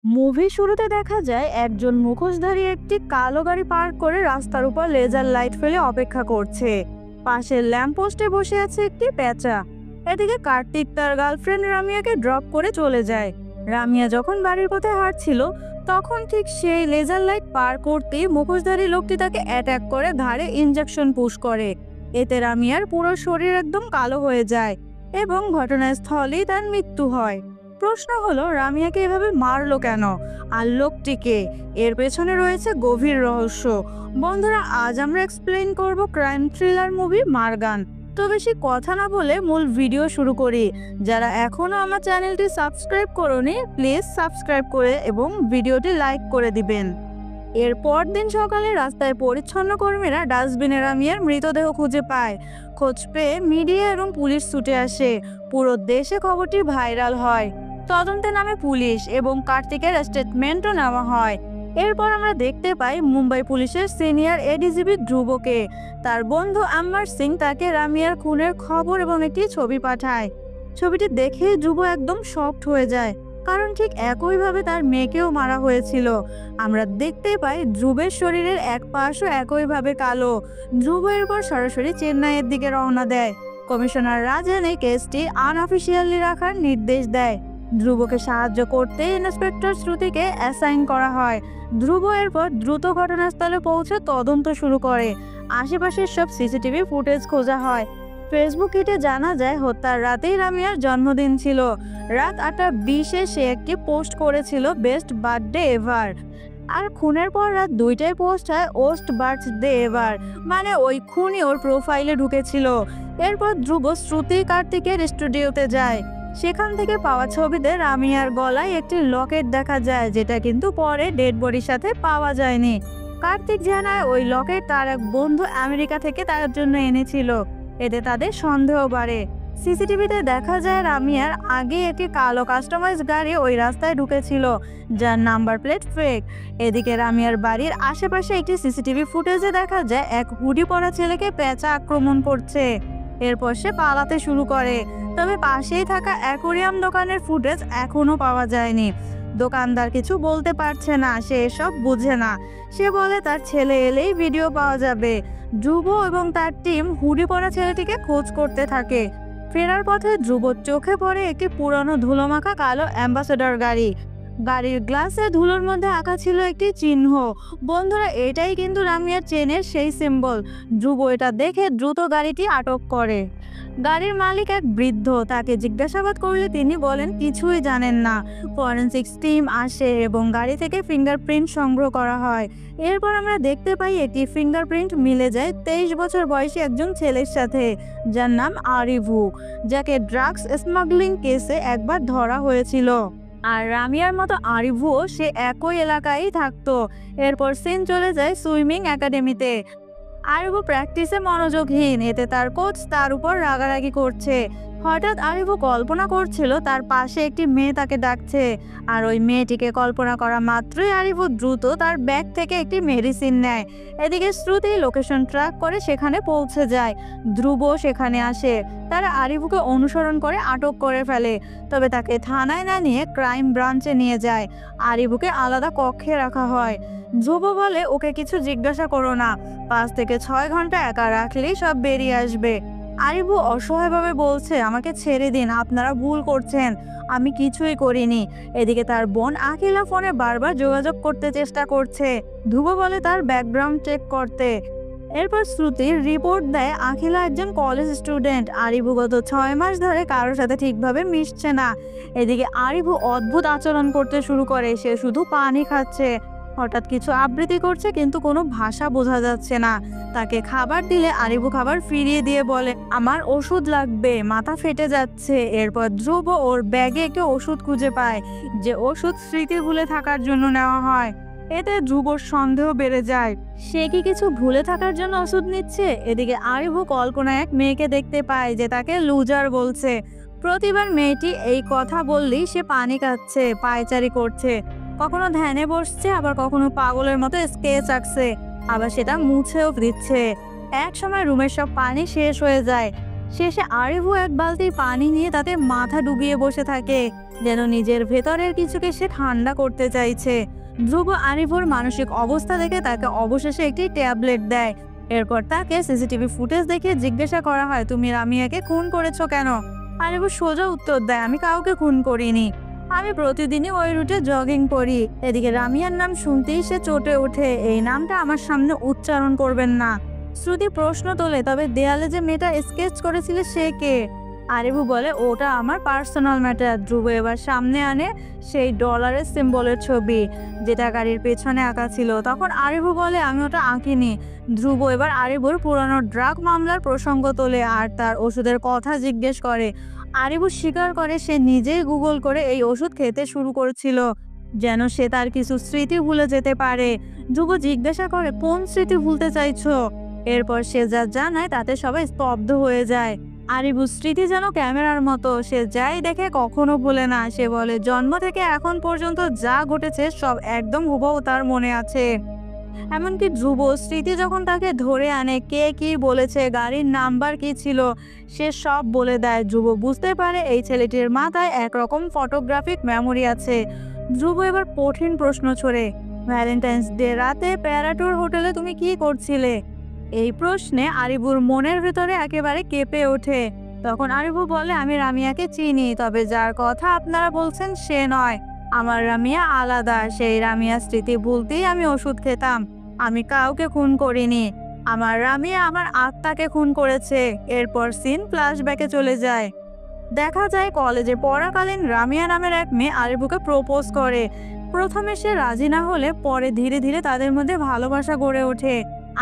Movie শুরুতে দেখা যায় একজন মুখোশধারী একটি কালো গাড়ি পার্ক করে রাস্তার উপর লেজার লাইট ফেলে অপেক্ষা করছে। পাশের ল্যাম্পপোস্টে বসে আছে একটি পেঁচা। এদিকে কার্তিক তার গার্লফ্রেন্ড রামিয়াকে ড্রপ করে চলে যায়। রামিয়া যখন বাড়ির পথে হাঁটছিল তখন ঠিক সেই লেজার লাইট পার করতেই মুখোশধারী লোকটি তাকে অ্যাটাক করে ঘাড়ে ইনজেকশন পুশ করে। এতে রামিয়ার পুরো শরীর একদম কালো হয়ে যায় এবং ঘটনাস্থলেই তার মৃত্যু হয়। প্রশ্ন হলো, রামিয়াকে এভাবে মারলো কেন, আর লোকটিকে? এর পেছনে রয়েছে গভীর রহস্য। বন্ধুরা, আজ আমরা এক্সপ্লেইন করব ক্রাইম থ্রিলার মুভি মারগান। তো বেশি কথা না বলে মূল ভিডিও শুরু করি। যারা এখনো আমার চ্যানেলটি সাবস্ক্রাইব করোনি প্লিজ সাবস্ক্রাইব করে এবং ভিডিওটি লাইক করে দিবেন। এরপর দিন সকালে রাস্তায় পরিচ্ছন্ন কর্মীরা ডাস্টবিনে রামিয়ার মৃতদেহ খুঁজে পায়। খোঁজ পেয়ে মিডিয়া এবং পুলিশ ছুটে আসে। পুরো দেশে খবরটি ভাইরাল হয়। তদন্তে নামে পুলিশ এবং কার্তিকের স্টেটমেন্টও নেওয়া হয়। এরপর আমরা দেখতে পাই মুম্বাই পুলিশের সিনিয়র এডিজিপি ধ্রুবকে। তার বন্ধু আম্মার সিং তাকে রামিয়ার খুনের খবর এবং একটি ছবি পাঠায়। ছবিটি দেখে ধ্রুব একদম শকড হয়ে যায়, কারণ ঠিক একইভাবে তার মেয়েকেও মারা হয়েছিল। আমরা দেখতে পাই ধ্রুবের শরীরের এক পাশও একইভাবে কালো। ধ্রুব এরপর সরাসরি চেন্নাইয়ের দিকে রওনা দেয়। কমিশনার রাজন এই কেসটি আনঅফিসিয়ালি রাখার নির্দেশ দেয়। ধ্রুবকে সাহায্য করতে ইন্সপেক্টর শ্রুতিকে অ্যাসাইন করা হয়। ধ্রুব এরপর দ্রুত ঘটনাস্থলে পৌঁছে তদন্ত শুরু করে। আশেপাশের সব সিসিটিভি ফুটেজ খোঁজা হয়। ফেসবুক ঘেঁটে জানা যায় হত্যার রাতেই রামিয়ার জন্মদিন ছিল। রাত 8:20-এ সে একটি পোস্ট করেছিল বেস্ট বার্থডে এভার, আর খুনের পর রাত 2টায় পোস্ট হয় ওস্ট বার্থডে এভার, মানে ওই খুনই ওর প্রোফাইলে ঢুকেছিল। এরপর ধ্রুব শ্রুতি কার্তিকের স্টুডিওতে যায়। সেখান থেকে পাওয়া ছবিতে রামিয়ার গলায় একটি লকেট দেখা যায়, যেটা কিন্তু পরে ডেড বডির সাথে পাওয়া যায়নি। কার্তিক জানায় ওই লকেট তার এক বন্ধু আমেরিকা থেকে তার জন্য এনেছিল। এতে তাদের সন্দেহ বাড়ে। সিসিটিভিতে দেখা যায় রামিয়ার আগে একটি কালো কাস্টমাইজ গাড়ি ওই রাস্তায় ঢুকেছিল, যার নাম্বার প্লেট ফেক। এদিকে রামিয়ার বাড়ির আশেপাশে একটি সিসিটিভি ফুটেজে দেখা যায় এক হুডি পরা ছেলেকে পেঁচা আক্রমণ করছে। এরপর সে পালাতে শুরু করে। তবে পাশেই থাকা অ্যাকোরিয়াম দোকানের ফুটেজ এখনো পাওয়া যায়নি। দোকানদার কিছু বলতে পারছে না, সে এসব বুঝে না। সে বলে তার ছেলে এলেই ভিডিও পাওয়া যাবে। ধ্রুব এবং তার টিম হুডি পরা ছেলেটিকে খোঁজ করতে থাকে। ফেরার পথে ধ্রুবর চোখে পড়ে একটি পুরনো ধুলোমাখা কালো অ্যাম্বাসেডর গাড়ি। গাড়ির গ্লাসে ধুলোর মধ্যে আঁকা ছিল একটি চিহ্ন। বন্ধুরা, এটাই কিন্তু রামিয়ার চেনের সেই সিম্বল। ধ্রুব এটা দেখে দ্রুত গাড়িটি আটক করে। গাড়ির মালিক এক বৃদ্ধ। তাকে জিজ্ঞাসাবাদ করলে তিনি বলেন কিছুই জানেন না। ফরেনসিক্স টিম আসে এবং গাড়ি থেকে ফিঙ্গারপ্রিন্ট সংগ্রহ করা হয়। এরপর আমরা দেখতে পাই একটি ফিঙ্গারপ্রিন্ট মিলে যায় 23 বছর বয়সী একজন ছেলের সাথে, যার নাম আরিভু, যাকে ড্রাগস স্মাগলিং কেসে একবার ধরা হয়েছিল। আর রামিয়ার মতো আরিভুও সে একই এলাকায় থাকতো। এরপর সিন চলে যায় সুইমিং একাডেমিতে। আরিভু প্র্যাকটিসে মনোযোগহীন, এতে তার কোচ তার উপর রাগারাগি করছে। হঠাৎ আরিভু কল্পনা করছিল তার পাশে একটি মেয়ে তাকে ডাকছে, আর ওই মেয়েটিকে কল্পনা করা মাত্রই আরিভু দ্রুত তার ব্যাগ থেকে একটি মেডিসিন নেয়। এদিকে শ্রুতি লোকেশন ট্র্যাক করে সেখানে পৌঁছে যায়। ধ্রুব সেখানে আসে। তারা আরিভুকে অনুসরণ করে আটক করে ফেলে। তবে তাকে থানায় না নিয়ে ক্রাইম ব্রাঞ্চে নিয়ে যায়। আরিভুকে আলাদা কক্ষে রাখা হয়। ধ্রুব বলে ওকে কিছু জিজ্ঞাসা করো না, 5 থেকে 6 ঘন্টা একা রাখলেই সব বেরিয়ে আসবে। আরিভু অসহায়ভাবে বলছে, আমাকে ছেড়ে দিন, আপনারা ভুল করছেন, আমি কিছুই করিনি। এদিকে তার বোন আখিলা ফোনে বারবার যোগাযোগ করতে চেষ্টা করছে। ধ্রুব বলে তার ব্যাকগ্রাউন্ড চেক করতে। এরপর শ্রুতির রিপোর্ট দেয় আখিলা একজন কলেজ স্টুডেন্ট। আরিভু গত 6 মাস ধরে কারোর সাথে ঠিকভাবে মিশছে না। এদিকে আরিভু অদ্ভুত আচরণ করতে শুরু করে। সে শুধু পানি খাচ্ছে, হঠাৎ কিছু আবৃত্তি করছে, কিন্তু কোনো ভাষা বোঝা যাচ্ছে না। তাকে খাবার দিলে আরিভু খাবার ফিরিয়ে দিয়ে বলে, আমার ওষুধ লাগবে, মাথা ফেটে যাচ্ছে। এরপর ধ্রুব ওর ব্যাগে একটি ওষুধ খুঁজে পায়, যে ওষুধ স্মৃতি ভুলে থাকার জন্য নেওয়া হয়। এতে ধ্রুবর সন্দেহ বেড়ে যায়, সে কি কিছু ভুলে থাকার জন্য ওষুধ নিচ্ছে। এদিকে আরিভু কল্পনায় এক মেয়েকে দেখতে পায় যে তাকে লুজার বলছে। প্রতিবার মেয়েটি এই কথা বললেই সে পানি খাচ্ছে, পায়চারি করছে, কখনো ধ্যানে বসছে, আবার কখনো পাগলের মতো স্কেচ আঁকছে, আবার সেটা মুছেও দিচ্ছে। এক সময় রুমের সব পানি শেষ হয়ে যায়। শেষে আরিভু এক বালতি পানি নিয়ে তাতে মাথা ডুবিয়ে বসে থাকে। যেন নিজের ভেতরের কিছুকে সে ঠান্ডা করতে চাইছে। ধ্রুব আরিফুর মানসিক অবস্থা দেখে তাকে অবশেষে একটি ট্যাবলেট দেয়। এরপর তাকে সিসিটিভি ফুটেজ দেখে জিজ্ঞাসা করা হয়, তুমি রামিয়াকে খুন করেছো কেন? আরিফু সোজা উত্তর দেয়, আমি কাউকে খুন করিনি, আমি প্রতিদিনই ওই রুটে জগিং করি। এদিকে রামিয়ার নাম শুনতেই সে চটে ওঠে, এই নামটা আমার সামনে উচ্চারণ করবেন না। শ্রুতি প্রশ্ন তোলে, তবে দেয়ালে যে মেয়েটা স্কেচ করেছিল সে কে? আরিফু বলে, ওটা আমার পার্সোনাল ম্যাটার। ধ্রুব এবার সামনে আনে সেই ডলারের সিম্বলের ছবি, যেটা গাড়ির পেছনে আঁকা ছিল। তখন আরিফু বলে, আমি ওটা আঁকিনি। ধ্রুব এবার আরিফুর পুরানো ড্রাগ মামলার প্রসঙ্গ তোলে আর তার ওষুধের কথা জিজ্ঞেস করে। আরিফু স্বীকার করে সে নিজেই গুগল করে এই ওষুধ খেতে শুরু করেছিল, যেন সে তার কিছু স্মৃতি ভুলে যেতে পারে। ধ্রুব জিজ্ঞাসা করে, কোন স্মৃতি ভুলতে চাইছো? এরপর সে যা জানায় তাতে সবাই স্তব্ধ হয়ে যায়। আরিফুর স্মৃতি যেন ক্যামেরার মতো, সে যাই দেখে কখনো ভুলে না। সে বলে, জন্ম থেকে এখন পর্যন্ত যা ঘটেছে সব একদম হুবহু তার মনে আছে। এমনকি ধ্রুব স্মৃতি যখন তাকে ধরে আনে, কে কি বলেছে, গাড়ির নাম্বার কি ছিল, সে সব বলে দেয়। ধ্রুব বুঝতে পারে এই ছেলেটির মাথায় একরকম ফটোগ্রাফিক মেমোরি আছে। ধ্রুব এবার কঠিন প্রশ্ন ছড়ে, ভ্যালেন্টাইন্স ডে রাতে প্যারাটুর হোটেলে তুমি কি করছিলে? এই প্রশ্নে আরিফুর মনের ভেতরে একেবারে কেঁপে ওঠে। তখন আরিফু বলে, আমি রামিয়াকে চিনি, তবে যার কথা আপনারা বলছেন সে নয়। আমার রামিয়া আলাদা, সেই রামিয়া স্মৃতি ভুলতেই আমি ওষুধ খেতাম। আমি কাউকে খুন করিনি, আমার রামিয়া আমার আত্মাকে খুন করেছে। এরপর সিন ফ্ল্যাশব্যাকে চলে যায়। দেখা যায় কলেজে পড়াকালীন রামিয়া নামের এক মেয়ে আরিফুকে প্রপোজ করে। প্রথমে সে রাজি না হলে পরে ধীরে ধীরে তাদের মধ্যে ভালোবাসা গড়ে ওঠে।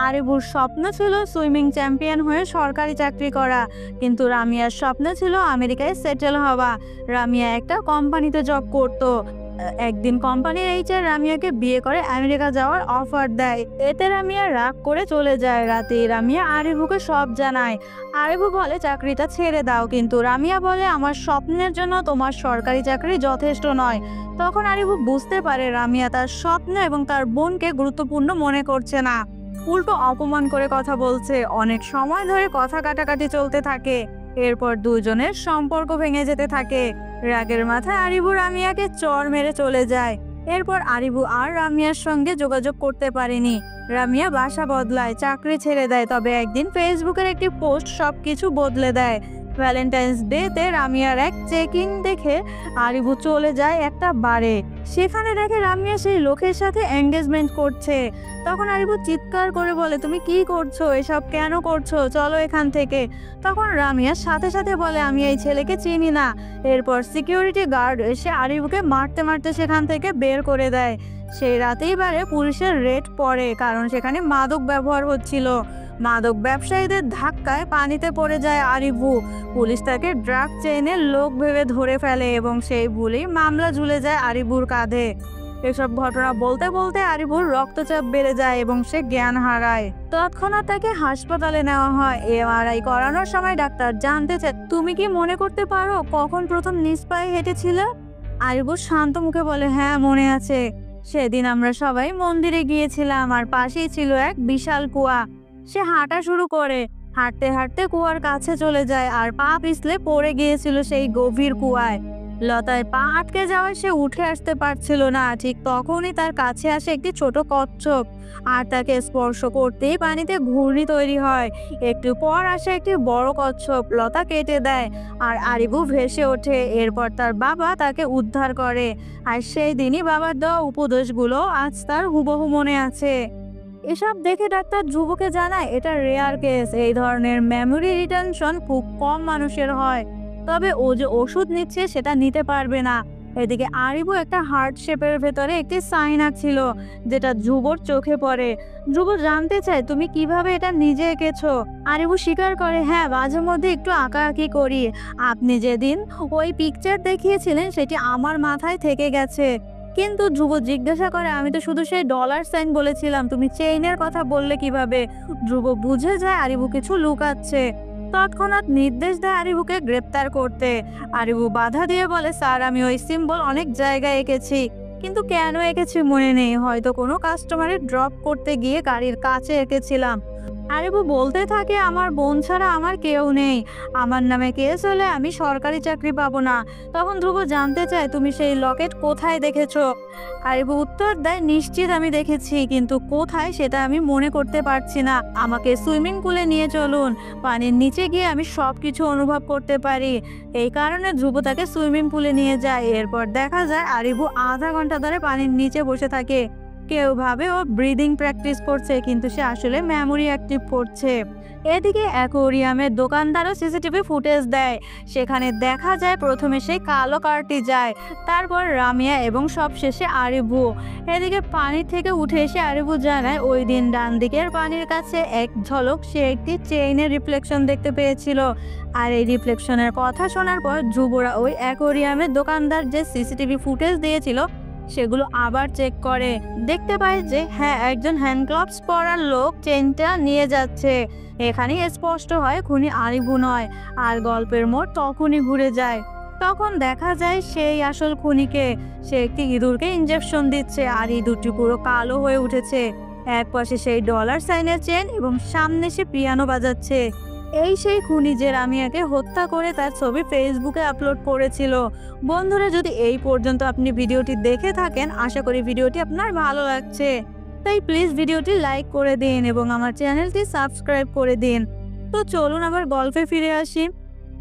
আরিফুর স্বপ্ন ছিল সুইমিং চ্যাম্পিয়ন হয়ে সরকারি চাকরি করা, কিন্তু রামিয়ার স্বপ্ন ছিল আমেরিকায় সেটেল হওয়া। রামিয়া একটা কোম্পানিতে জব করত। একদিন কোম্পানির এইচআর রামিয়াকে বিয়ে করে আমেরিকা যাওয়ার অফার দেয়। এতে রামিয়া রাগ করে চলে যায়। রাতে রামিয়া আরিফুকে সব জানায়। আরিফু বলে, চাকরিটা ছেড়ে দাও, কিন্তু রামিয়া বলে, আমার স্বপ্নের জন্য তোমার সরকারি চাকরি যথেষ্ট নয়। তখন আরিফু বুঝতে পারে রামিয়া তার স্বপ্ন এবং তার বোনকে গুরুত্বপূর্ণ মনে করছে না, উল্টো অপমান করে কথা বলছে। অনেক সময় ধরে কথা কাটাকাটি চলতে থাকে। এরপর দুজনের সম্পর্ক ভেঙে যেতে থাকে। রাগের মাথায় আরিফু রামিয়াকে চড় মেরে চলে যায়। এরপর আরিফু আর রামিয়ার সঙ্গে যোগাযোগ করতে পারেনি। রামিয়া বাসা বদলায়, চাকরি ছেড়ে দেয়। তবে একদিন ফেসবুকের একটি পোস্ট সবকিছু বদলে দেয়। ভ্যালেন্টাইন্স ডেতে রামিয়ার এক চেকিং দেখে আরিফু চলে যায় একটা বারে। সেখানে দেখে রামিয়া সেই লোকের সাথে এঙ্গেজমেন্ট করছে। তখন আরিফু চিৎকার করে বলে, তুমি কি করছো, এসব কেন করছো, চলো এখান থেকে। তখন রামিয়ার সাথে সাথে বলে, আমি এই ছেলেকে চিনি না। এরপর সিকিউরিটি গার্ড এসে আরিফুকে মারতে মারতে সেখান থেকে বের করে দেয়। সেই রাতেই বারে পুলিশের রেড পড়ে, কারণ সেখানে মাদক ব্যবহার হচ্ছিল। মাদক ব্যবসায়ীদের ধাক্কায় পানিতে পড়ে যায় আরিফু। পুলিশ তাকে ড্রাগ চেইনের লোক ভেবে ধরে ফেলে এবং সেই ভুলেই মামলা ঝুলে যায় আরিফুর কাঁধে। এসব ঘটনা বলতে বলতে আরিফুর রক্তচাপ বেড়ে যায় এবং সে জ্ঞান হারায়। তৎক্ষণাৎ তাকে হাসপাতালে নেওয়া হয়। এমআরআই করানোর সময় ডাক্তার জানতে চায়, তুমি কি মনে করতে পারো কখন প্রথম নিজ পায়ে হেঁটেছিল? আরিফু শান্ত মুখে বলে, হ্যাঁ মনে আছে। সেদিন আমরা সবাই মন্দিরে গিয়েছিলাম আর পাশেই ছিল এক বিশাল কুয়া। সে হাঁটা শুরু করে, হাঁটতে হাঁটতে কুয়ার কাছে চলে যায় আর পা পিছলে পড়ে গিয়েছিল সেই গভীর কুয়ায়। লতায় পা আটকে যাওয়ায় সে উঠে আসতে পারছিল না। ঠিক তখনই তার কাছে আসে একটি ছোট কচ্ছপ আর তাকে স্পর্শ করতেই পানিতে ঘূর্ণি তৈরি হয়। একটু পর আসে একটি বড় কচ্ছপ, লতা কেটে দেয় আর আরিফু ভেসে ওঠে। এরপর তার বাবা তাকে উদ্ধার করে আর সেই দিনই বাবার দেওয়া উপদেশগুলো আজ তার হুবহু মনে আছে। এসব দেখে ডাক্তার ধ্রুবকে জানায়, এটা রেয়ার কেস, এই ধরনের মেমোরি রিটেনশন খুব কম মানুষের হয়। তবে ও যে ওষুধ নিচ্ছে সেটা নিতে পারবে না। এদিকে আরিফু একটা হার্ট শেপের ভেতরে একটি সাইন আঁকছিল, যেটা ধ্রুবর চোখে পড়ে। ধ্রুব জানতে চায়, তুমি কিভাবে এটা নিজে এঁকেছো? আরিফু স্বীকার করে, হ্যাঁ মাঝে মধ্যে একটু আঁকাআঁকি করি। আপনি যেদিন ওই পিকচার দেখিয়েছিলেন সেটি আমার মাথায় থেকে গেছে। কিন্তু ধ্রুব জিজ্ঞাসা করে, আমি তো শুধু সেই ডলার সাইন বলেছিলাম, তুমি চেইনের কথা বললে কিভাবে? ধ্রুব বুঝে যায় আরিফু কিছু লুকাচ্ছে। তৎক্ষণাৎ নির্দেশ দেয় আরিফুকে গ্রেপ্তার করতে। আরিফু বাধা দিয়ে বলে, স্যার আমি ওই সিম্বল অনেক জায়গায় এঁকেছি, কিন্তু কেন এঁকেছি মনে নেই, হয়তো কোনো কাস্টমারের ড্রপ করতে গিয়ে গাড়ির কাছে এঁকেছিলাম। আরিবু বলতে থাকে, আমার বোন ছাড়া আমার কেউ নেই, আমার নামে কেস হলে আমি সরকারি চাকরি পাবো না। তখন ধ্রুব জানতে চায়, তুমি সেই লকেট কোথায় দেখেছো? আরিবু উত্তর দেয়, নিশ্চিত আমি দেখেছি, কিন্তু কোথায় সেটা আমি মনে করতে পারছি না। আমাকে সুইমিং পুলে নিয়ে চলুন, পানির নিচে গিয়ে আমি সব কিছু অনুভব করতে পারি। এই কারণে ধ্রুব তাকে সুইমিং পুলে নিয়ে যায়। এরপর দেখা যায় আরিবু আধা ঘন্টা ধরে পানির নিচে বসে থাকে। কেউ ভাবে ও ব্রিদিং প্র্যাকটিস করছে, কিন্তু সে আসলে মেমোরি অ্যাক্টিভ করছে। এদিকে অ্যাকোয়ারিয়ামের দোকানদারও সিসিটিভি ফুটেজ দেয়। সেখানে দেখা যায় প্রথমে সেই কালো কারটি যায়, তারপর রামিয়া এবং সবশেষে আরিবু। এদিকে পানি থেকে উঠে এসে আরিবু জানায়, ওই দিন ডান দিকের পানির কাছে এক ঝলক সে একটি চেইনের রিফ্লেকশন দেখতে পেয়েছিল। আর এই রিফ্লেকশনের কথা শোনার পর ধ্রুবরা ওই অ্যাকোয়ারিয়ামের দোকানদার যে সিসিটিভি ফুটেজ দিয়েছিল সেগুলো আবার চেক করে। দেখতে পায় যে হ্যাঁ, একজন হ্যান্ড গ্লাভস পরা লোক চেইনটা নিয়ে যাচ্ছে। এখানেই স্পষ্ট হয় খুনি আরিবু নয়। আর গল্পের মোড় তখনই ঘুরে যায়। তখন দেখা যায় সেই আসল খুনিকে। সে একটি ইঁদুরকে ইনজেকশন দিচ্ছে, আর ইঁদুরটি পুরো কালো হয়ে উঠেছে। এক পাশে সেই ডলার সাইনের চেন এবং সামনে সে পিয়ানো বাজাচ্ছে। এই সেই খুনি যে রামিয়াকে হত্যা করে তার ছবি ফেসবুকে আপলোড করেছিল। বন্ধুরা, যদি এই পর্যন্ত আপনি ভিডিওটি দেখে থাকেন, আশা করি ভিডিওটি আপনার ভালো লাগছে। তাই প্লিজ ভিডিওটি লাইক করে দিন এবং আমার চ্যানেলটি সাবস্ক্রাইব করে দিন। তো চলুন আবার গল্পে ফিরে আসি।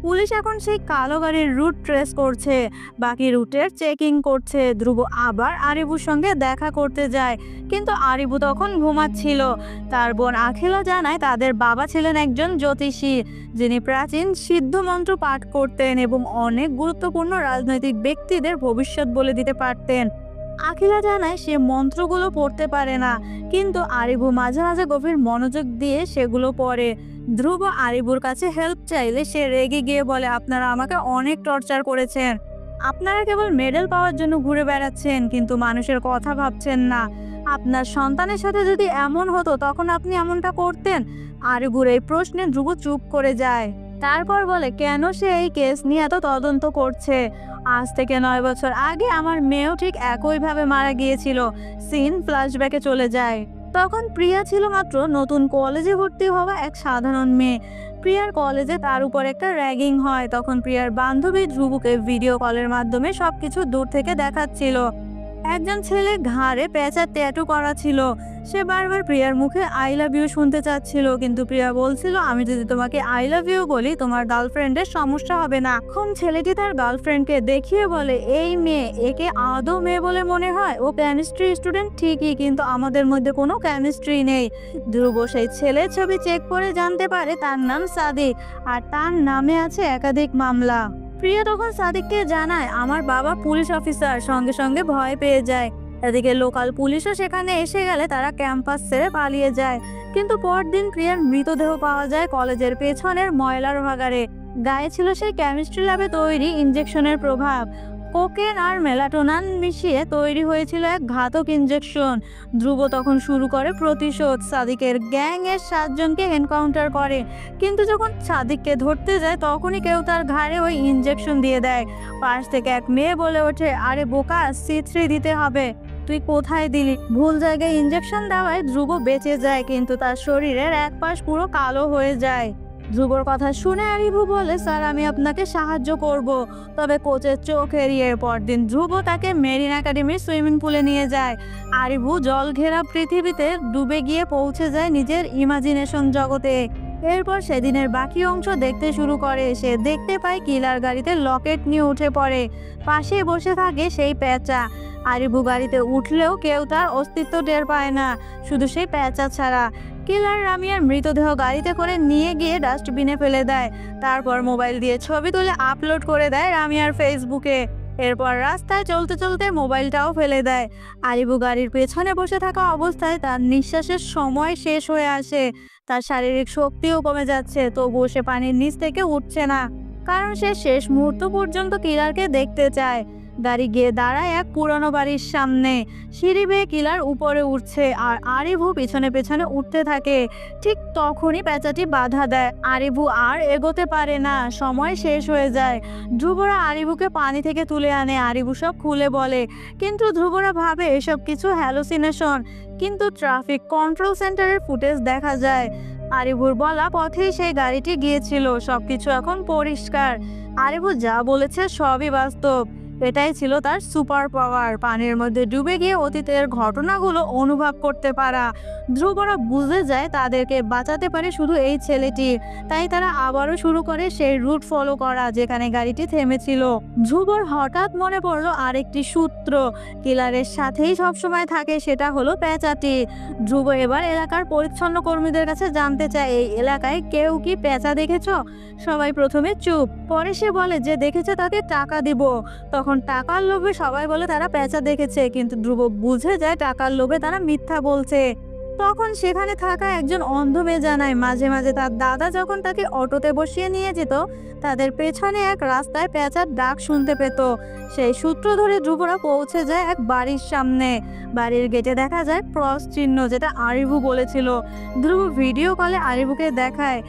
পুলিশ এখন সেই কালো গাড়ির রুট ট্রেস করছে, বাকি রুটের চেকিং করছে। ধ্রুব আবার আরিবুর সঙ্গে দেখা করতে যায়, কিন্তু আরিবু তখন ঘুমাচ্ছিল। তার বোন আখিলা জানায় তাদের বাবা ছিলেন একজন জ্যোতিষী, যিনি প্রাচীন সিদ্ধ মন্ত্র পাঠ করতেন এবং অনেক গুরুত্বপূর্ণ রাজনৈতিক ব্যক্তিদের ভবিষ্যৎ বলে দিতে পারতেন। আখিলা জানায় সে মন্ত্রগুলো পড়তে পারে না, কিন্তু আরিবু মাঝে মাঝে গভীর মনোযোগ দিয়ে সেগুলো পড়ে। ধ্রুব আরিবুর কাছে হেল্প চাইলে সে রেগে গিয়ে বলে, আপনারা আমাকে অনেক টর্চার করেছেন, আপনারা কেবল মেডেল পাওয়ার জন্য ঘুরে বেড়াচ্ছেন, কিন্তু মানুষের কথা ভাবছেন না। আপনার সন্তানের সাথে যদি এমন হতো তখন আপনি এমনটা করতেন? আরিবুর এই প্রশ্নে ধ্রুব চুপ করে যায়। তারপর বলে, কেন সে এই কেস নিয়ে এত তদন্ত করছে? আজ থেকে 9 বছর আগে আমার মেয়েও ঠিক একইভাবে মারা গিয়েছিল। সিন ফ্ল্যাশব্যাকে চলে যায়। তখন প্রিয়া ছিল মাত্র নতুন কলেজে ভর্তি হওয়া এক সাধারণ মেয়ে। প্রিয়ার কলেজে তার উপর একটা র্যাগিং হয়। তখন প্রিয়ার বান্ধবী ধ্রুবকে ভিডিও কলের মাধ্যমে সবকিছু দূর থেকে দেখাচ্ছিল। একজন ছেলে ঘাড়ে পেঁচার ট্যাটু করা ছিল। সে বারবার প্রিয়ার মুখে আই লাভ ইউ শুনতে চাচ্ছিল, কিন্তু প্রিয়া বলছিল, আমি যদি তোমাকে আই লাভ ইউ বলি তোমার গার্লফ্রেন্ডের সমস্যা হবে না। এখন ছেলেটি তার গার্লফ্রেন্ডকে দেখিয়ে বলে, এই মেয়ে, একে আদৌ মেয়ে বলে মনে হয়? ও কেমিস্ট্রি স্টুডেন্ট ঠিকই, কিন্তু আমাদের মধ্যে কোনো কেমিস্ট্রি নেই। ধ্রুব সেই ছেলের ছবি চেক করে জানতে পারে তার নাম সাদিক, আর তার নামে আছে একাধিক মামলা। প্রিয়া তখন সাদিককে জানায়, আমার বাবা পুলিশ অফিসার। সঙ্গে সঙ্গে ভয় পেয়ে যায়। এদিকে লোকাল পুলিশও সেখানে এসে গেলে তারা ক্যাম্পাস ছেড়ে পালিয়ে যায়। কিন্তু পরদিন প্রিয়ার মৃতদেহ পাওয়া যায় কলেজের পেছনের ময়লার ভাগাড়ে। গায়ে ছিল সেই কেমিস্ট্রি ল্যাবে তৈরি ইনজেকশনের প্রভাব। কোকেন আর মেলাটোনান মিশিয়ে তৈরি হয়েছিল এক ঘাতক ইনজেকশন। ধ্রুব তখন শুরু করে প্রতিশোধ। সাদিকের গ্যাং এর 7 জনকে এনকাউন্টার করে, কিন্তু যখন সাদিককে ধরতে যায় তখনই কেউ তার ঘাড়ে ওই ইনজেকশন দিয়ে দেয়। পাশ থেকে এক মেয়ে বলে ওঠে, আরে বোকা, C3 দিতে হবে, তুই কোথায় দিলি? ভুল জায়গায় ইনজেকশন দেওয়ায় ধ্রুব বেঁচে যায়, কিন্তু তার শরীরের এক পাশ পুরো কালো হয়ে যায়। ধ্রুবর কথা শুনে আরিবু বলে, স্যার আমি আপনাকে সাহায্য করব। তবে কোচের চোখ এড়িয়ে পরদিন ধ্রুব তাকে মেরিন একাডেমির সুইমিং পুলে নিয়ে যায়। আরিবু জল ঘেরা পৃথিবীতে ডুবে গিয়ে পৌঁছে যায় নিজের ইমাজিনেশন জগতে। এরপর সেদিনের বাকি অংশ দেখতে শুরু করে। সে দেখতে পায় কিলার গাড়িতে লকেট নিয়ে উঠে পড়ে। পাশে বসে থাকে সেই পেঁচা। আরিবু গাড়িতে উঠলেও কেউ তার অস্তিত্ব টের পায় না, শুধু সেই পেঁচা ছাড়া। কিলার রামিয়ার মৃতদেহ গাড়িতে করে নিয়ে গিয়ে ডাস্টবিনে ফেলে দেয়। তারপর মোবাইল দিয়ে ছবি তুলে আপলোড করে দেয় রামিয়ার ফেসবুকে। এরপর রাস্তায় চলতে চলতে মোবাইলটাও ফেলে দেয়। আরিবু গাড়ির পেছনে বসে থাকা অবস্থায় তার নিঃশ্বাসের সময় শেষ হয়ে আসে। তার শারীরিক শক্তিও কমে যাচ্ছে, তবুও সে পানির নিচ থেকে উঠছে না, কারণ সে শেষ মুহূর্ত পর্যন্ত কিলারকে দেখতে চায়। গাড়ি গিয়ে দাঁড়ায় এক পুরনো বাড়ির সামনে। সিঁড়ি বেয়ে কিলার উপরে উঠছে, আর আরিবু পিছনে পেছনে উঠতে থাকে। ঠিক তখনই পেঁচাটি বাধা দেয়। আরিবু আর এগোতে পারে না, সময় শেষ হয়ে যায়। ধ্রুবরা আরিবুকে পানি থেকে তুলে আনে। আরিবু সব খুলে বলে, কিন্তু ধ্রুবরা ভাবে এসব কিছু হ্যালুসিনেশন। কিন্তু ট্রাফিক কন্ট্রোল সেন্টারের ফুটেজ দেখা যায়। আরিবুর বলা পথেই সেই গাড়িটি গিয়েছিল। সবকিছু এখন পরিষ্কার। আরিবু যা বলেছে সবই বাস্তব। এটাই ছিল তার সুপার পাওয়ার, পানির মধ্যে ডুবে গিয়ে অতীতের ঘটনাগুলো অনুভব করতে পারা। ধ্রুবরা বুঝে যায় তাদেরকে বাঁচাতে পারে শুধু এই ছেলেটি। তাই তারা আবারও শুরু করে সেই রুট ফলো করা যেখানে গাড়িটি থেমেছিল। ধ্রুবর হঠাৎ মনে পড়লো আরেকটি সূত্র কিলারের সাথেই সবসময় থাকে, সেটা হলো পেঁচাটি। ধ্রুব এবার এলাকার পরিচ্ছন্ন কর্মীদের কাছে জানতে চায়, এই এলাকায় কেউ কি পেঁচা দেখেছ? সবাই প্রথমে চুপ, পরে সে বলে যে দেখেছে তাকে টাকা দিব। তখন টাকার লোভে সবাই বলে তারা পেঁচা দেখেছে, কিন্তু ধ্রুব বুঝে যায় টাকার লোভে তারা মিথ্যা বলছে। তখন সেখানে থাকা একজন অন্ধ মেয়ে জানায় মাঝে মাঝে তার দাদা যখন তাকে অটোতে বসিয়ে নিয়ে যেত তাদের পেছনে এক রাস্তায় পেঁচার ডাক শুনতে পেত। সেই সূত্র ধরে ধ্রুবরা পৌঁছে যায় এক বাড়ির সামনে। বাড়ির গেটে দেখা যায় ক্রস চিহ্ন, যেটা আরিবু বলেছিল। ধ্রুব ভিডিও কলে আরিবুকে দেখায়,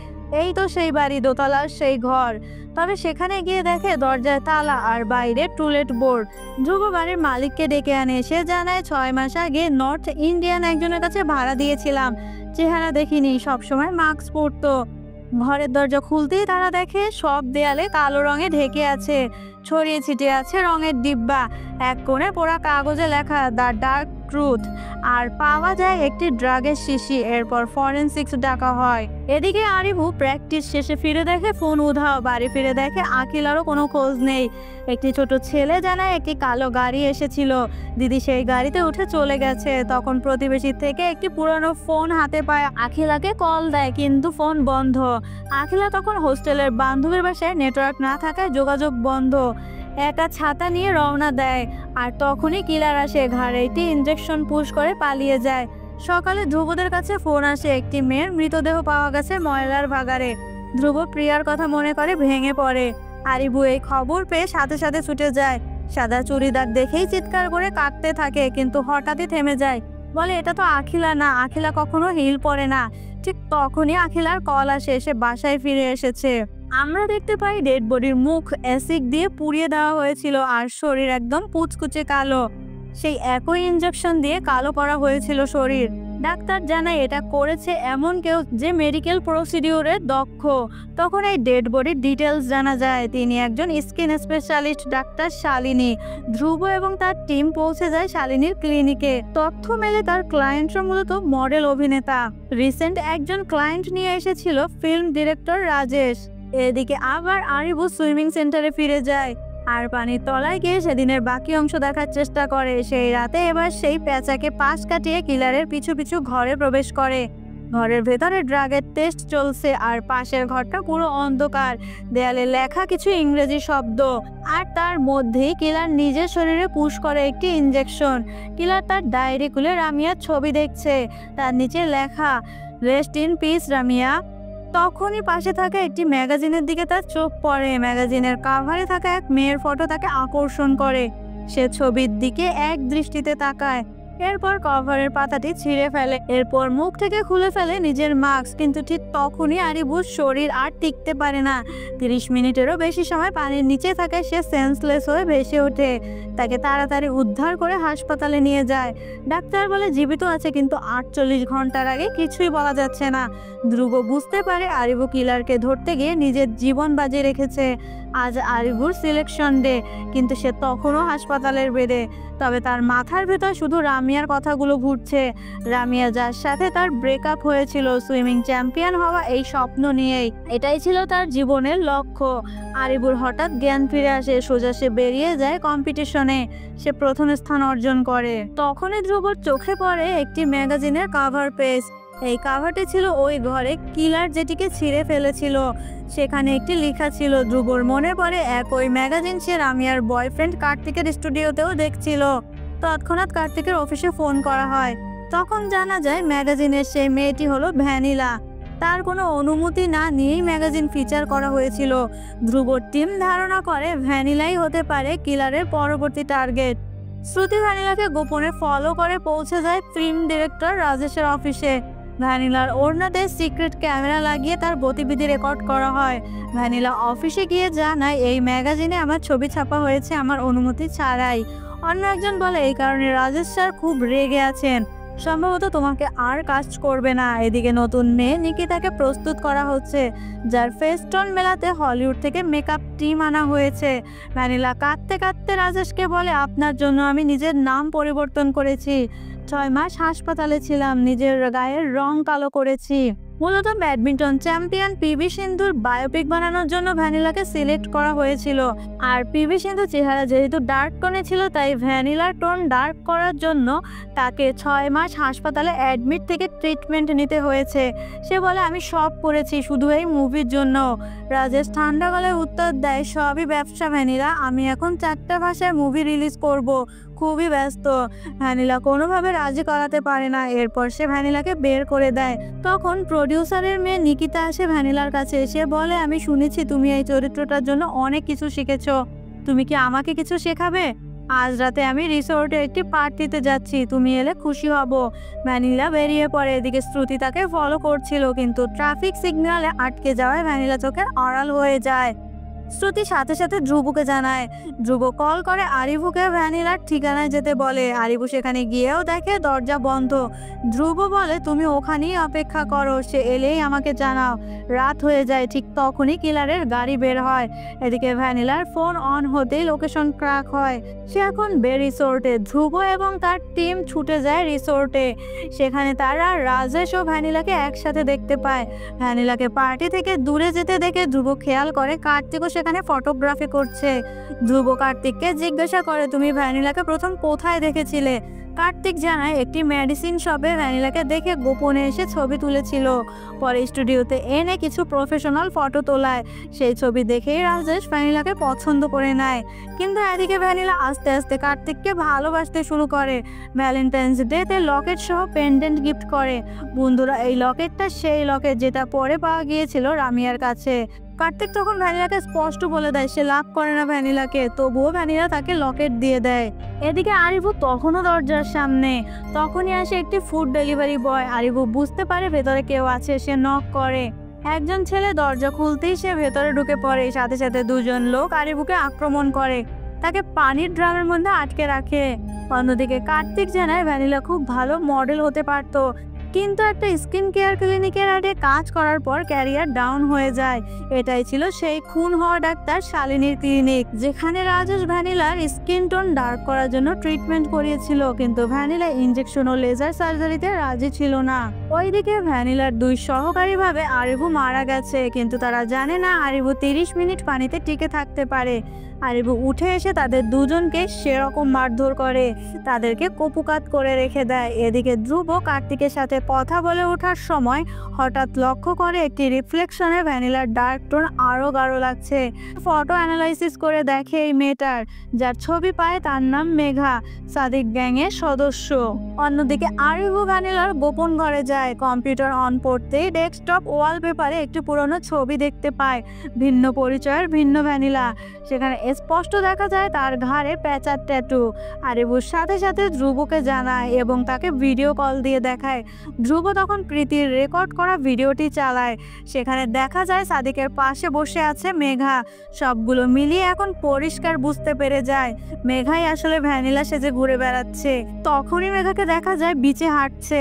এই তো সেই বাড়ি, দোতলার সেই ঘর। তবে সেখানে গিয়ে দেখে দরজায় তালা আর বাইরে টুলেট বোর্ড। ধ্রুব বাড়ির মালিককে ডেকে আনে। সে জানায় 6 মাস আগে নর্থ ইন্ডিয়ান একজনের কাছে ভাড়া দিয়েছিলাম। চেহারা দেখিনি, সবসময় মাস্ক পরতো। ঘরের দরজা খুলতেই তারা দেখে সব দেয়ালে কালো রঙে ঢেকে আছে, ছড়িয়ে ছিটিয়ে আছে রঙের ডিব্বা। এক কোণে পোড়া কাগজে লেখা দ্য ডার্ক ট্রুথ, আর পাওয়া যায় একটি ড্রাগের শিশি। এরপর ফরেনসিক্স ডাকা হয়। এদিকে আরিবু প্র্যাকটিস শেষে ফিরে দেখে ফোন উধাও। বাড়ি ফিরে দেখে আখিলারও কোনো খোঁজ নেই। একটি ছোট ছেলে জানায় একটি কালো গাড়ি এসেছিল, দিদি সেই গাড়িতে উঠে চলে গেছে। তখন প্রতিবেশী থেকে একটি পুরনো ফোন হাতে পায়, আখিলাকে কল দেয় কিন্তু ফোন বন্ধ। আখিলা তখন হোস্টেলের বান্ধবীর বাসায় নেটওয়ার্ক না থাকায় যোগাযোগ বন্ধ। একা ছাতা নিয়ে রওনা দেয়, আর তখনই কিলার আসে, ঘাড়ে একটি ইঞ্জেকশন পুশ করে পালিয়ে যায়। সকালে ধ্রুবদের কাছে ফোন আসে, একটি মেয়ের মৃতদেহ পাওয়া গেছে ময়লার ভাগাড়ে। ধ্রুব প্রিয়ার কথা মনে করে ভেঙে পড়ে। আরিবু এই খবর পেয়ে সাথে সাথে ছুটে যায়। সাদা চুড়িদার দেখেই চিৎকার করে কাঁদতে থাকে, কিন্তু হঠাৎই থেমে যায়। বলে এটা তো আখিলা না, আখিলা কখনো হিল পরে না। ঠিক তখনই আখিলার কল আসে, সে বাসায় ফিরে এসেছে। আমরা দেখতে পাই ডেড বডির মুখ অ্যাসিড দিয়ে পুড়িয়ে দেওয়া হয়েছিল, আর শরীর একদম পুচকুচে কালো। সেই একই ইনজেকশন দিয়ে কালো করা হয়েছিল শরীর। ডাক্তার জানায় এটা করেছে এমন কেউ যে মেডিকেল প্রসিডিউরে দক্ষ। তখন এই ডেড বডির ডিটেলস জানা যায়, তিনি একজন স্কিন স্পেশালিস্ট ডাক্তার শালিনী। ধ্রুব এবং তার টিম পৌঁছে যায় শালিনীর ক্লিনিকে। তথ্য মেলে তার ক্লায়েন্টরা মূলত মডেল অভিনেতা। রিসেন্ট একজন ক্লায়েন্ট নিয়ে এসেছিল ফিল্ম ডিরেক্টর রাজেশ। এদিকে আবার আরিবু সুইমিং সেন্টারে ফিরে যায় আর পানির তলায় গিয়ে সেদিনের বাকি অংশ দেখার চেষ্টা করে। সেই রাতে এবার সেই পেঁচাকে পাশ কাটিয়ে কিলারের পিছু পিছু ঘরে প্রবেশ করে। ঘরের ভেতরে ড্রাগের টেস্ট চলছে, আর পাশের ঘরটা পুরো অন্ধকার। দেয়ালে লেখা কিছু ইংরেজি শব্দ, আর তার মধ্যেই কিলার নিজের শরীরে পুশ করে একটি ইনজেকশন। কিলার তার ডায়েরি খুলে রামিয়ার ছবি দেখছে, তার নিচে লেখা রেস্ট ইন পিস রামিয়া। তখনই পাশে থাকা একটি ম্যাগাজিনের দিকে তার চোখ পড়ে। ম্যাগাজিনের কাভারে থাকা এক মেয়ের ফটো তাকে আকর্ষণ করে। সে ছবির দিকে এক দৃষ্টিতে তাকায়, এরপর কভারের পাতাটি ছিঁড়ে ফেলে। এরপর মুখ থেকে খুলে ফেলে নিজের মাস্ক। কিন্তু ঠিক তখনই আরিবুর শরীর আর টিকতে পারে না। 30 মিনিটেরও বেশি সময় পানির নিচে থাকায় সে সেন্সলেস হয়ে ভেসে ওঠে। তাকে তাড়াতাড়ি উদ্ধার করে হাসপাতালে নিয়ে যায়। ডাক্তার বলে জীবিত আছে, কিন্তু 48 ঘন্টার আগে কিছুই বলা যাচ্ছে না। ধ্রুব বুঝতে পারে আরিবু কিলারকে ধরতে গিয়ে নিজের জীবন বাজি রেখেছে। আজ আরিবুর সিলেকশন ডে, কিন্তু সে তখনও হাসপাতালের বেডে। তবে তার মাথার ভেতর শুধু রামিয়ার কথাগুলো ঘুরছে। রামিয়া যার সাথে তার ব্রেকআপ হয়েছিল, সুইমিং চ্যাম্পিয়ন হওয়া, এই স্বপ্ন নিয়েই। এটাই ছিল তার জীবনের লক্ষ্য। আরিবুর হঠাৎ জ্ঞান ফিরে আসে, সোজা সে বেরিয়ে যায় কম্পিটিশনে। সে প্রথম স্থান অর্জন করে। তখনই ধ্রুবর চোখে পড়ে একটি ম্যাগাজিনের কাভার পেজ। এই কাভারটি ছিল ওই ঘরে কিলার যেটিকে ছিঁড়ে ফেলেছিল। সেখানে একটি লেখা ছিল। ধ্রুবর মনে পড়ে একই ম্যাগাজিন সে রামিয়ার বয়ফ্রেন্ড কার্তিকের স্টুডিওতেও দেখছিল। তৎক্ষণাৎ কার্তিকের অফিসে ফোন করা হয়। তখন জানা যায় ম্যাগাজিনের সেই মেয়েটি হলো ভ্যানিলা। তার কোনো অনুমতি না নিয়েই ম্যাগাজিন ফিচার করা হয়েছিল। ধ্রুবর টিম ধারণা করে ভ্যানিলাই হতে পারে কিলারের পরবর্তী টার্গেট। শ্রুতি ভ্যানিলাকে গোপনে ফলো করে পৌঁছে যায় ফিল্ম ডিরেক্টর রাজেশের অফিসে। ভ্যানিলার ওড়নাতে সিক্রেট ক্যামেরা লাগিয়ে তার গতিবিধি রেকর্ড করা হয়। ভ্যানিলা অফিসে গিয়ে জানায় এই ম্যাগাজিনে আমার ছবি ছাপা হয়েছে আমার অনুমতি ছাড়াই। অন্য একজন বলে এই কারণে রাজেশ স্যার খুব রেগে আছেন। সম্ভবত তোমাকে আর কাজ করবে না। এদিকে নতুন মেয়ে নিকিতাকে প্রস্তুত করা হচ্ছে, যার ফেস টোন মেলাতে হলিউড থেকে মেকআপ টিম আনা হয়েছে। ভ্যানিলা কাঁদতে কাঁদতে রাজেশকে বলে, আপনার জন্য আমি নিজের নাম পরিবর্তন করেছি, 6 মাস হাসপাতালে ছিলাম, নিজের গায়ের রং কালো করেছি। মূলত ব্যাডমিন্টন চ্যাম্পিয়ন পিভি সিন্ধুর বায়োপিক বানানোর জন্য ভ্যানিলাকে সিলেক্ট করা হয়েছিল। আর পিভি সিন্ধু চেহারা যেহেতু ডার্ক টোনে ছিল, তাই ভ্যানিলার টোন ডার্ক করার জন্য তাকে 6 মাস হাসপাতালে অ্যাডমিট থেকে ট্রিটমেন্ট নিতে হয়েছে। সে বলে, আমি সব করেছি শুধু এই মুভির জন্য। রাজেশ ঠান্ডা গলায় উত্তর দেয়, সবই ব্যবসা ভ্যানিলা, আমি এখন 4টা ভাষায় মুভি রিলিজ করব, খুবই ব্যস্ত। ভ্যানিলা কোনোভাবে রাজি করাতে পারে না। এরপর সে ভ্যানিলাকে বের করে দেয়। তখন প্রডিউসারের মেয়ে নিকিতা আসে ভ্যানিলার কাছে। সে বলে, আমি শুনেছি তুমি এই চরিত্রটার জন্য অনেক কিছু শিখেছো, তুমি কি আমাকে কিছু শেখাবে? আজ রাতে আমি রিসোর্টে একটি পার্টিতে যাচ্ছি, তুমি এলে খুশি হব। ভ্যানিলা বেরিয়ে পড়ে। এদিকে শ্রুতি তাকে ফলো করছিল, কিন্তু ট্রাফিক সিগন্যালে আটকে যাওয়ায় ভ্যানিলা চোখের আড়াল হয়ে যায়। শ্রুতি সাথে সাথে ধ্রুবকে জানায়। ধ্রুব কল করে আরিভুকে ভ্যানিলার ঠিকানায় যেতে বলে। আরিভু সেখানে গিয়েও দেখে দরজা বন্ধ। ধ্রুব বলে, তুমি ওখানেই অপেক্ষা করো, সে এলেই আমাকে জানাও। রাত হয়ে যায়, ঠিক তখনই কিলারের গাড়ি বের হয়। এদিকে ভ্যানিলার ফোন অন হতেই লোকেশন ক্র্যাক হয়। সে এখন রিসোর্টে। ধ্রুব এবং তার টিম ছুটে যায় রিসোর্টে। সেখানে তারা রাজেশ ও ভ্যানিলাকে একসাথে দেখতে পায়। ভ্যানিলাকে পার্টি থেকে দূরে যেতে দেখে ধ্রুব খেয়াল করে কার্তিকও সেখানে ফটোগ্রাফি করছে। ধ্রুব কার্তিককে জিজ্ঞাসা করে, তুমি ভ্যানিলাকে প্রথম কোথায় দেখেছিলে? কার্তিক জানায়, একটি মেডিসিন শপে ভ্যানিলাকে দেখে গোপনে এসে ছবি তুলেছিল, পরে স্টুডিওতে এনে কিছু প্রফেশনাল ফটো তোলায়। সেই ছবি দেখেই রাজেশ ভ্যানিলাকে পছন্দ করে নেয়। কিন্তু এদিকে ভ্যানিলা আস্তে আস্তে কার্তিককে ভালোবাসতে শুরু করে। ভ্যালেন্টাইন্স ডেতে লকেট সহ পেন্ডেন্ট গিফট করে। বন্ধুরা, এই লকেটটা সেই লকেট যেটা পরে পাওয়া গিয়েছিল রামিয়ার কাছে। কার্তিক তখন ভ্যানিলাকে স্পষ্ট বলে দেয় সে লাভ করে না ভ্যানিলাকে, তবুও ভ্যানিলা তাকে লকেট দিয়ে দেয়। এদিকে আরিভু তখনও দরজার সামনে। তখনই আসে একটি ফুড ডেলিভারি বয়। আরিভু বুঝতে পারে ভেতরে কেউ আছে। সে নক করে। একজন ছেলে দরজা খুলতেই সে ভেতরে ঢুকে পড়ে। সাথে সাথে দুজন লোক আরিভুকে আক্রমণ করে, তাকে পানির ড্রামের মধ্যে আটকে রাখে। অন্যদিকে কার্তিক জানায় ভ্যানিলা খুব ভালো মডেল হতে পারত, কিন্তু একটা স্কিন কেয়ার ক্লিনিকের আগে কাজ করার পর ক্যারিয়ার ডাউন হয়ে যায়। এটাই ছিল সেই খুন হওয়া ডাক্তার শালিনীর ক্লিনিক, যেখানে রাজেশ ভ্যানিলার স্কিন টোন ডার্ক করার জন্য ট্রিটমেন্ট করিয়েছিল। কিন্তু ভ্যানিলা ইনজেকশন ও লেজার সার্জারিতে রাজি ছিল না। ওইদিকে ভ্যানিলার 2 সহকারী ভাবে আরিভু মারা গেছে, কিন্তু তারা জানে না আরিভু 30 মিনিট পানিতে টিকে থাকতে পারে। আরিভু উঠে এসে তাদের দুজনকে সেরকম মারধর করে, তাদেরকে কপুকাত করে রেখে দেয়। এদিকে ধ্রুব কার্তিকের সাথে কথা বলে ওঠার সময় হঠাৎ লক্ষ্য করে একটি রিফ্লেকশনে ভ্যানিলার ডার্ক টোন আরও গাঢ় লাগছে। ফটো অ্যানালাইসিস করে দেখে এই মেয়েটার, যার ছবি পায় তার নাম মেঘা, সাদিক গ্যাংয়ের সদস্য। অন্যদিকে আরিভু ভ্যানিলার গোপন ঘরে যায়। কম্পিউটার অন করতেই ডেস্কটপ ওয়ালপেপারে একটি পুরনো ছবি দেখতে পায়, ভিন্ন পরিচয়ের ভিন্ন ভ্যানিলা। সেখানে স্পষ্ট দেখা যায় তার ঘাড়ে প্যাঁচার ট্যাটু। আরিভুর সাথে সাথে ধ্রুবকে জানায় এবং তাকে ভিডিও কল দিয়ে দেখায়। ধ্রুব তখন প্রীতির রেকর্ড করা ভিডিওটি চালায়। সেখানে দেখা যায় সাদিকের পাশে বসে আছে মেঘা। সবগুলো মিলিয়ে এখন পরিষ্কার বুঝতে পেরে যায় মেঘাই আসলে ভ্যানিলা সেজে ঘুরে বেড়াচ্ছে। তখনই মেঘাকে দেখা যায় বিচে হাঁটছে।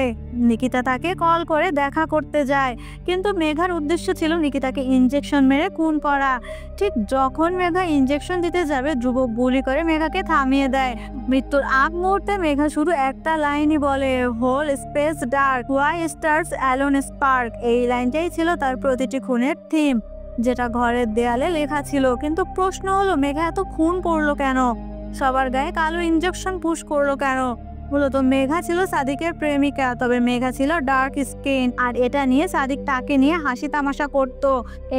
নিকিতা তাকে কল করে দেখা করতে যায়, কিন্তু মেঘার উদ্দেশ্য ছিল নিকিতাকে ইনজেকশন মেরে খুন করা। ঠিক যখন মেঘা ইনজেকশন দিতে যাবে, ধ্রুব গুলি করে মেঘাকে থামিয়ে দেয়। মৃত্যুর আগ মুহূর্তে মেঘা শুধু একটা লাইনই বলে, whole space dark, why stars alone spark. এই লাইনটাই ছিল তার প্রতিটি খুনের থিম, যেটা ঘরের দেয়ালে লেখা ছিল। কিন্তু প্রশ্ন হলো, মেঘা এত খুন করলো কেন? সবার গায়ে কালো ইনজেকশন পুশ করলো কেন? মূলত মেঘা ছিল সাদিকের প্রেমিকা, তবে মেঘা ছিল ডার্ক স্কিন, আর এটা নিয়ে সাদিক তাকে নিয়ে হাসি তামাশা করত।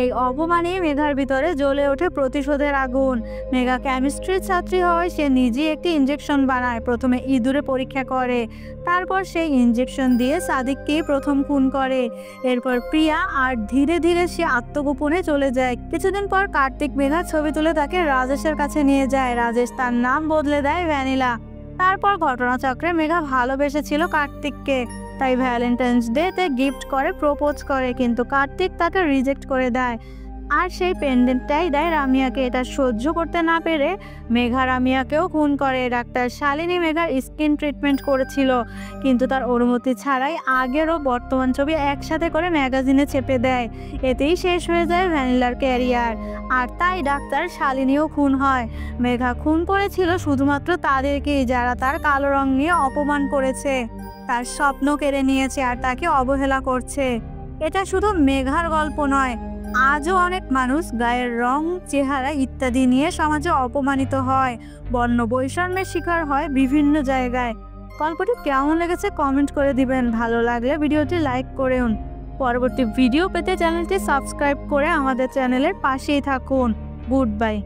এই অপমানেই মেঘার ভিতরে জ্বলে ওঠে প্রতিশোধের আগুন। মেঘা কেমিস্ট্রির ছাত্রী হয়, সে নিজেই একটি ইনজেকশন বানায়। প্রথমে ইঁদুরে পরীক্ষা করে, তারপর সেই ইনজেকশন দিয়ে সাদিককেই প্রথম খুন করে, এরপর প্রিয়া, আর ধীরে ধীরে সে আত্মগোপনে চলে যায়। কিছুদিন পর কার্তিক মেঘার ছবি তুলে তাকে রাজেশের কাছে নিয়ে যায়। রাজেশ তার নাম বদলে দেয় ভ্যানিলা। তারপর ঘটনাচক্রে মেঘা ভালোবেসেছিল কার্তিককে, তাই ভ্যালেন্টাইন্স ডেতে গিফট করে প্রপোজ করে, কিন্তু কার্তিক তাকে রিজেক্ট করে দেয়। আর সেই পেন্ডেন্টটাই দেয় রামিয়াকে। এটা সহ্য করতে না পেরে মেঘা রামিয়াকেও খুন করে। ডাক্তার শালিনী মেঘার স্কিন ট্রিটমেন্ট করেছিল, কিন্তু তার অনুমতি ছাড়াই আগের ও বর্তমান ছবি একসাথে করে ম্যাগাজিনে চেপে দেয়। এতেই শেষ হয়ে যায় ভ্যানিলার ক্যারিয়ার। আর তাই ডাক্তার শালিনীও খুন হয়। মেঘা খুন করেছিল শুধুমাত্র তাদেরকেই যারা তার কালো রং নিয়ে অপমান করেছে, তার স্বপ্ন কেড়ে নিয়েছে আর তাকে অবহেলা করছে। এটা শুধু মেঘার গল্প নয়, আজও অনেক মানুষ গায়ের রং, চেহারা ইত্যাদি নিয়ে সমাজে অপমানিত হয়, বর্ণ বৈষম্যের শিকার হয় বিভিন্ন জায়গায়। গল্পটি কেমন লেগেছে কমেন্ট করে দিবেন। ভালো লাগলে ভিডিওটি লাইক করুন। পরবর্তী ভিডিও পেতে চ্যানেলটি সাবস্ক্রাইব করে আমাদের চ্যানেলের পাশেই থাকুন। Good bye.